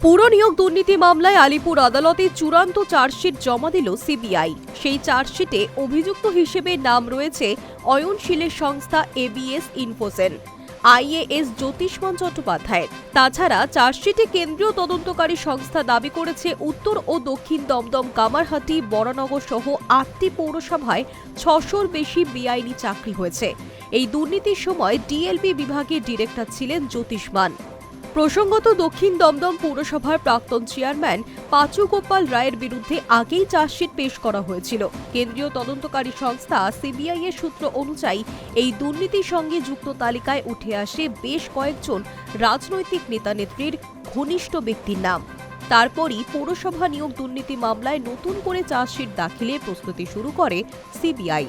পুর নিয়োগ দুর্নীতি মামলায় আলিপুর আদালতে চূড়ান্ত চার্জশিট জমা দিল সিবিআই। সেই চার্জশিটে অভিযুক্ত হিসেবে নাম রয়েছে অয়নশীলের সংস্থা এবিএস ইনফোসেন, আইএএস জ্যোতিষ্মান চট্টোপাধ্যায়ের। তাছাড়া চার্জশিটে কেন্দ্রীয় তদন্তকারী সংস্থা দাবি করেছে উত্তর ও দক্ষিণ দমদম, কামারহাটি, বরানগর সহ ৮টি পৌরসভায় ৬০০-র বেশি বেআইনি চাকরি হয়েছে। এই দুর্নীতির সময় ডিএলপি বিভাগের ডিরেক্টর ছিলেন জ্যোতিষ্মান। প্রসঙ্গত, দক্ষিণ দমদম পৌরসভার প্রাক্তন চেয়ারম্যান পাঁচু গোপাল রায়ের বিরুদ্ধে আগেই চার্জশিট পেশ করা হয়েছিল। কেন্দ্রীয় তদন্তকারী সংস্থা সিবিআই এর সূত্র অনুযায়ী এই দুর্নীতির সঙ্গে যুক্ত তালিকায় উঠে আসে বেশ কয়েকজন রাজনৈতিক নেতা-নেত্রীর ঘনিষ্ঠ ব্যক্তির নাম। তারপরই পৌরসভা নিয়োগ দুর্নীতি মামলায় নতুন করে চার্জশিট দাখিলের প্রস্তুতি শুরু করে সিবিআই।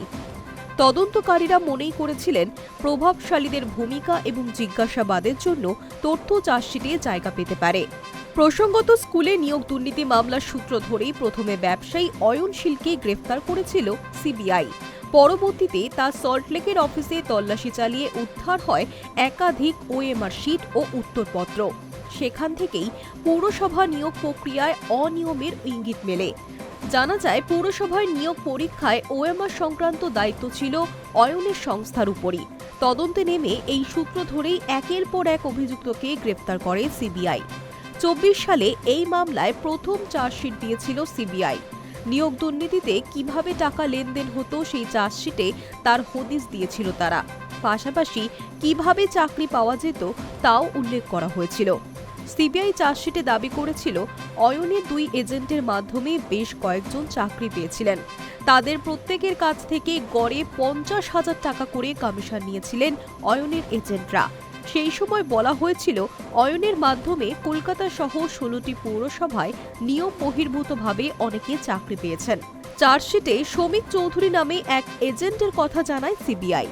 তদন্তকারীরা মনেই করেছিলেন প্রভাবশালীদের ভূমিকা এবং জিজ্ঞাসাবাদের জন্য তথ্য চার্জশিটে জায়গা পেতে পারে। প্রসঙ্গত, স্কুলে নিয়োগ দুর্নীতি মামলার সূত্র ধরেই প্রথমে ব্যবসায়ী অয়নশীলকে গ্রেফতার করেছিল সিবিআই। পরবর্তীতে তার সল্টলেকের অফিসে তল্লাশি চালিয়ে উদ্ধার হয় একাধিক ওএমআর শিট ও উত্তরপত্র। সেখান থেকেই পৌরসভা নিয়োগ প্রক্রিয়ায় অনিয়মের ইঙ্গিত মেলে। জানা যায়, পৌরসভার নিয়োগ পরীক্ষায় ওএমআর সংক্রান্ত দায়িত্ব ছিল অয়নের সংস্থার উপরই। তদন্তে নেমে এই সূত্র ধরেই একের পর এক অভিযুক্তকে গ্রেফতার করে সিবিআই। ২৪ সালে এই মামলায় প্রথম চার্জশিট দিয়েছিল সিবিআই। নিয়োগ দুর্নীতিতে কিভাবে টাকা লেনদেন হতো সেই চার্জশিটে তার হদিস দিয়েছিল তারা। পাশাপাশি কিভাবে চাকরি পাওয়া যেত তাও উল্লেখ করা হয়েছিল। সিবিআই চার্জশিটে দাবি করেছিল অয়নের ২ এজেন্টের মাধ্যমে বেশ কয়েকজন চাকরি পেয়েছিলেন। তাদের প্রত্যেকের কাছ থেকে গড়ে ৫০,০০০ টাকা করে কমিশন নিয়েছিলেন অয়নের এজেন্টরা। সেই সময় বলা হয়েছিল অয়নের মাধ্যমে কলকাতা সহ ১৬টি পৌরসভায় নিয়ম বহির্ভূতভাবে অনেকে চাকরি পেয়েছেন। চার্জশিটে শ্রমিক চৌধুরী নামে এক এজেন্টের কথা জানায় সিবিআই।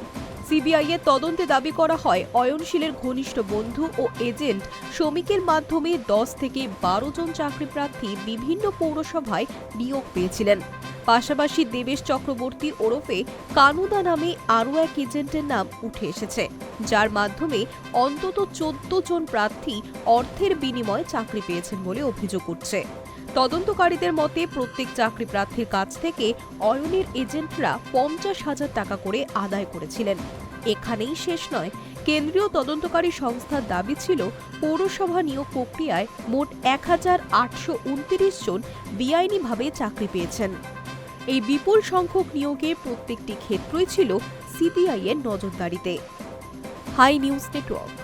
সিবিআই এর তদন্তে দাবি করা হয় অয়নশীলের ঘনিষ্ঠ বন্ধু ও এজেন্ট শ্রমিকের মাধ্যমে ১০ থেকে ১২ জন চাকরি প্রার্থী বিভিন্ন পৌরসভায় নিয়োগ পেয়েছিলেন। পাশাপাশি দেবেশ চক্রবর্তী ওরফে কানুদা নামে আরও এক এজেন্টের নাম উঠে এসেছে, যার মাধ্যমে অন্তত ১৪ জন প্রার্থী অর্থের বিনিময়ে চাকরি পেয়েছেন বলে অভিযোগ উঠছে। তদন্তকারীদের মতে প্রত্যেক চাকরি প্রার্থীর কাছ থেকে অয়নের এজেন্টরা ৫০,০০০ টাকা করে আদায় করেছিলেন। এখানেই শেষ নয়, কেন্দ্রীয় তদন্তকারী সংস্থার দাবি ছিল পৌরসভা নিয়োগ প্রক্রিয়ায় মোট ১,৮২৯ জন বেআইনিভাবে চাকরি পেয়েছেন। এই বিপুল সংখ্যক নিয়োগে প্রত্যেকটি ক্ষেত্রই ছিল সিবিআই এর নজরদারিতে। High news network.